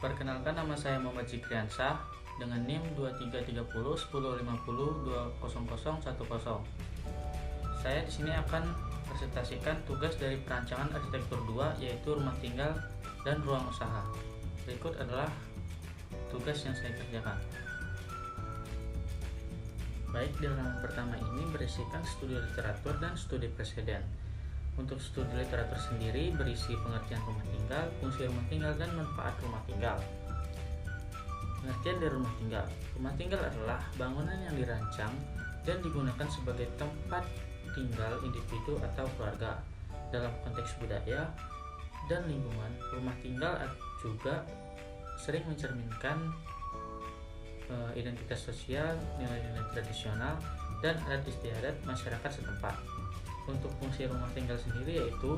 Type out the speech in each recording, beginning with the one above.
Perkenalkan, nama saya Muhammad Zikriansah dengan NIM 2330 1050 20010. Saya di sini akan presentasikan tugas dari perancangan arsitektur 2, yaitu rumah tinggal dan ruang usaha. Berikut adalah tugas yang saya kerjakan. Baik, di halaman pertama ini berisikan studi literatur dan studi preseden. Untuk studi literatur sendiri berisi pengertian rumah tinggal, fungsi rumah tinggal, dan manfaat rumah tinggal. Pengertian dari rumah tinggal. Rumah tinggal adalah bangunan yang dirancang dan digunakan sebagai tempat tinggal individu atau keluarga. Dalam konteks budaya dan lingkungan, rumah tinggal juga sering mencerminkan identitas sosial, nilai-nilai tradisional, dan adat istiadat masyarakat setempat. Untuk fungsi rumah tinggal sendiri yaitu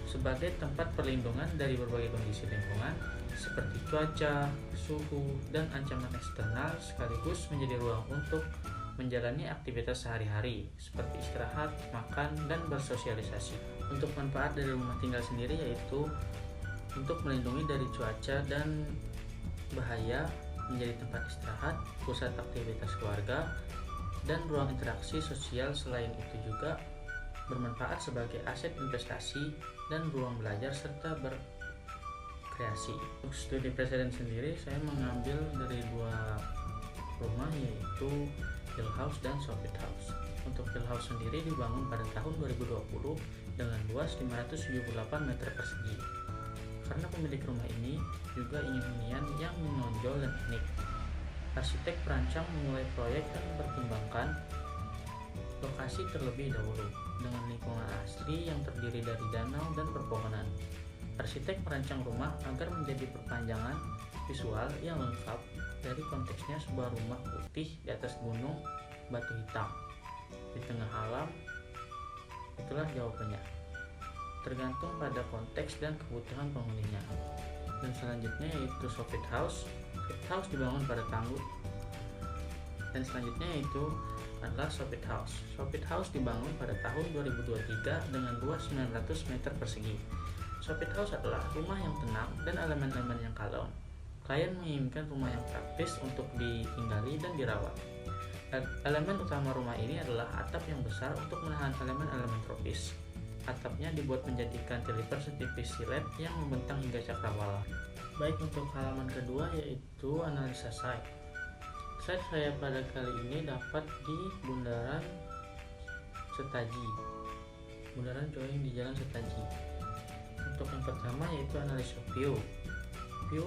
sebagai tempat perlindungan dari berbagai kondisi lingkungan seperti cuaca, suhu, dan ancaman eksternal, sekaligus menjadi ruang untuk menjalani aktivitas sehari-hari seperti istirahat, makan, dan bersosialisasi. Untuk manfaat dari rumah tinggal sendiri yaitu untuk melindungi dari cuaca dan bahaya, menjadi tempat istirahat, pusat aktivitas keluarga, dan ruang interaksi sosial. Selain itu juga bermanfaat sebagai aset investasi dan ruang belajar serta berkreasi. Untuk studi preseden sendiri saya mengambil dari dua rumah, yaitu Hill House dan Soffit House. Untuk Hill House sendiri dibangun pada tahun 2020 dengan luas 578 meter persegi. Karena pemilik rumah ini juga ingin hunian yang menonjol dan unik, arsitek perancang memulai proyek dan mempertimbangkan lokasi terlebih dahulu dengan lingkungan asli yang terdiri dari danau dan pepohonan. Arsitek merancang rumah agar menjadi perpanjangan visual yang lengkap dari konteksnya sebuah rumah putih di atas gunung batu hitam di tengah alam. Itulah jawabannya, tergantung pada konteks dan kebutuhan penghuninya. Dan selanjutnya yaitu Soffit House. Soffit House dibangun pada tangguh. Dan selanjutnya itu adalah Soffit House. Soffit House dibangun pada tahun 2023 dengan luas 900 meter persegi. Soffit House adalah rumah yang tenang dan elemen-elemen yang kalem. Klien menginginkan rumah yang praktis untuk ditinggali dan dirawat. Elemen utama rumah ini adalah atap yang besar untuk menahan elemen-elemen tropis. Atapnya dibuat menjadi cantilever setipis silet yang membentang hingga cakrawala. Baik, untuk halaman kedua yaitu analisa site. Site saya pada kali ini dapat di Bundaran Setaji, Bundaran Joing di Jalan Setaji. Untuk yang pertama yaitu analisa view. View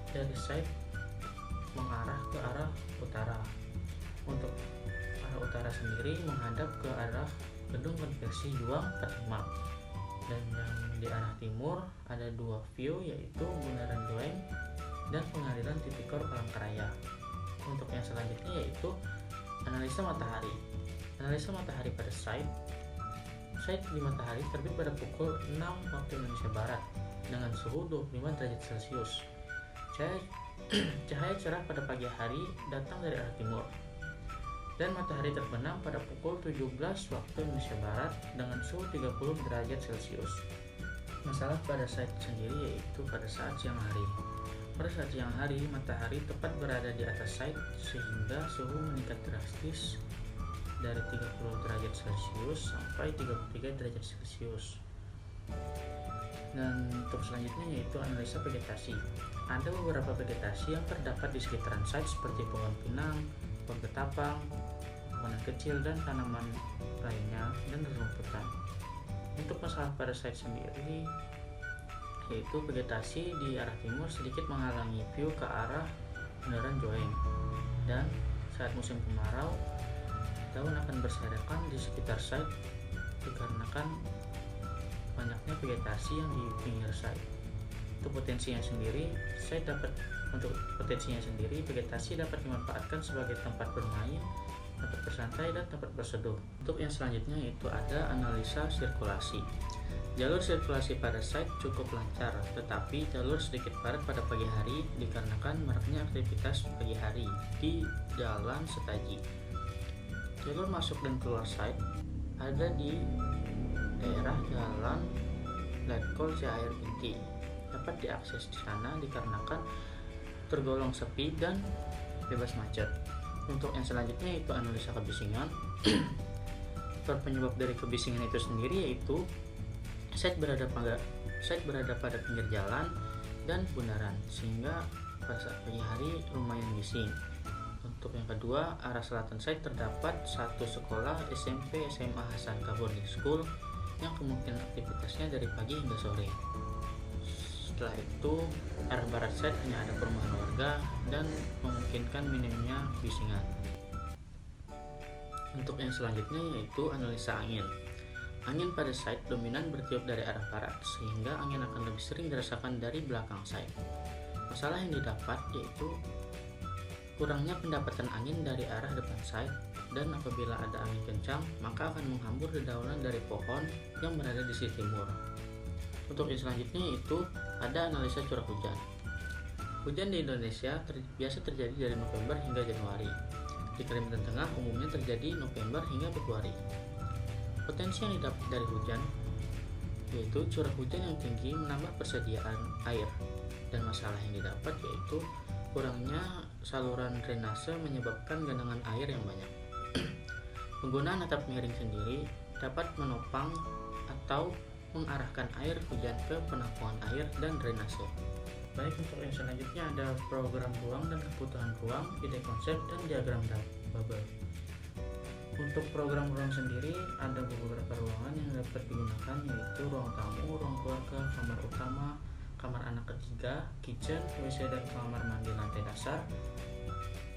dari site mengarah ke arah utara. Untuk arah utara sendiri menghadap ke arah Gedung Konveksi Juang 45. Dan yang di arah timur ada dua view, yaitu Bundaran Joing dan Pengadilan Tipikor Palangkaraya. Untuk yang selanjutnya yaitu analisa matahari. Analisa matahari pada site di matahari terbit pada pukul 6 waktu Indonesia Barat dengan suhu 25 derajat Celcius. Cahaya cerah pada pagi hari datang dari arah timur, dan matahari terbenam pada pukul 17 waktu Indonesia Barat dengan suhu 30 derajat Celcius. Masalah pada site sendiri yaitu pada saat siang hari. Pada saat siang hari, matahari tepat berada di atas site sehingga suhu meningkat drastis dari 30 derajat Celcius sampai 33 derajat Celcius. Dan untuk selanjutnya yaitu analisa vegetasi. Ada beberapa vegetasi yang terdapat di sekitaran site seperti pohon pinang, pohon ketapang, pohonan kecil, dan tanaman lainnya, dan rerumputan. Untuk masalah pada site sendiri yaitu vegetasi di arah timur sedikit menghalangi view ke arah Bundaran Joing, dan saat musim kemarau daun akan berserakan di sekitar site dikarenakan banyaknya vegetasi yang di pinggir site. Untuk potensinya sendiri, vegetasi dapat dimanfaatkan sebagai tempat bermain, tempat bersantai, dan tempat berseduh. Untuk yang selanjutnya yaitu ada analisa sirkulasi. Jalur sirkulasi pada site cukup lancar, tetapi jalur sedikit padat pada pagi hari dikarenakan maraknya aktivitas pagi hari di Jalan Setaji. Jalur masuk dan keluar site ada di daerah Jalan Letkol Cair Inti. dapat diakses di sana dikarenakan tergolong sepi dan bebas macet. Untuk yang selanjutnya itu analisa kebisingan. Penyebab dari kebisingan itu sendiri yaitu site berada pada pinggir jalan dan bundaran, sehingga pada saat pagi hari lumayan bising. Untuk yang kedua, arah selatan site terdapat satu sekolah SMP SMA Hasankah Boarding School yang kemungkinan aktivitasnya dari pagi hingga sore. Setelah itu, arah barat site hanya ada perumahan warga dan memungkinkan minimnya bisingan. Untuk yang selanjutnya yaitu analisa angin. Angin pada site dominan bertiup dari arah barat, sehingga angin akan lebih sering dirasakan dari belakang site. Masalah yang didapat yaitu kurangnya pendapatan angin dari arah depan site, dan apabila ada angin kencang maka akan menghambur dedaunan dari pohon yang berada di sisi timur. Untuk yang selanjutnya yaitu ada analisa curah hujan. Hujan di Indonesia biasa terjadi dari November hingga Januari. Di Kalimantan Tengah umumnya terjadi November hingga Februari. Potensi yang didapat dari hujan yaitu curah hujan yang tinggi menambah persediaan air, dan masalah yang didapat yaitu kurangnya saluran drainase menyebabkan genangan air yang banyak. Penggunaan atap miring sendiri dapat menopang atau mengarahkan air hujan ke penampungan air dan drainase. Baik, untuk yang selanjutnya ada program ruang dan kebutuhan ruang, ide konsep, dan diagram bubble. Untuk program ruang sendiri ada beberapa ruangan yang dapat digunakan, yaitu ruang tamu, ruang keluarga, kamar utama, kamar anak ketiga, kitchen, WC dan kamar mandi lantai dasar,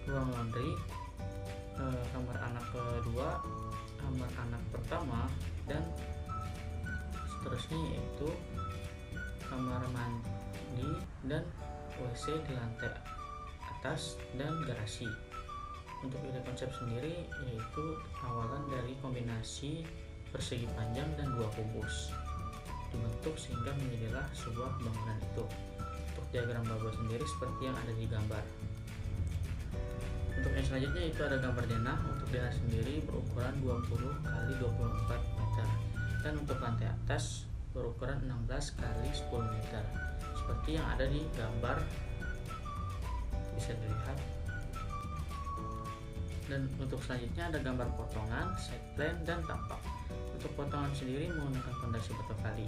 ruang laundry, kamar anak kedua, kamar anak pertama, dan seterusnya yaitu kamar mandi dan WC di lantai atas dan garasi. Untuk ide konsep sendiri yaitu awalan dari kombinasi persegi panjang dan dua kubus dibentuk sehingga menjadilah sebuah bangunan itu. Untuk diagram bubble sendiri seperti yang ada di gambar. Untuk yang selanjutnya itu ada gambar denah. Untuk denah sendiri berukuran 20 x 24 meter, dan untuk lantai atas berukuran 16 x 10 meter seperti yang ada di gambar, bisa dilihat. Dan untuk selanjutnya ada gambar potongan, side plan, dan tapak. Untuk potongan sendiri menggunakan fondasi batu kali.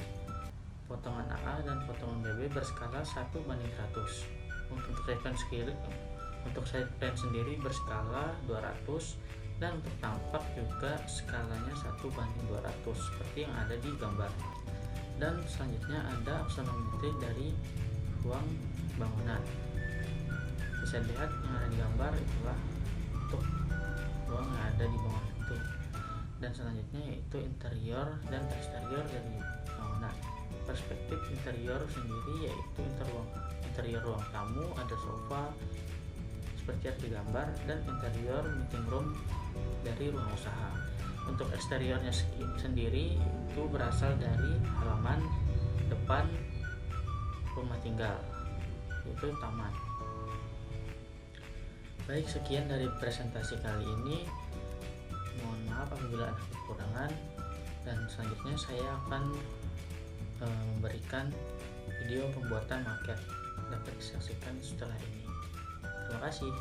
Potongan AA dan potongan BB berskala 1:100. Untuk side plan sendiri berskala 200, dan untuk tampak juga skalanya 1:200 seperti yang ada di gambar. Dan selanjutnya ada aksonometri dari ruang bangunan. Bisa dilihat yang ada di gambar itulah untuk ruang yang ada di bangunan itu. Dan selanjutnya yaitu interior dan eksterior dari bangunan. Perspektif interior sendiri yaitu interior ruang tamu, ada sofa seperti yang di gambar, dan interior meeting room dari ruang usaha. Untuk eksteriornya sendiri itu berasal dari halaman depan rumah tinggal, yaitu taman. Baik, sekian dari presentasi kali ini. Mohon maaf apabila ada kekurangan, dan selanjutnya saya akan memberikan video pembuatan maket, dapat disaksikan setelah ini. Terima kasih.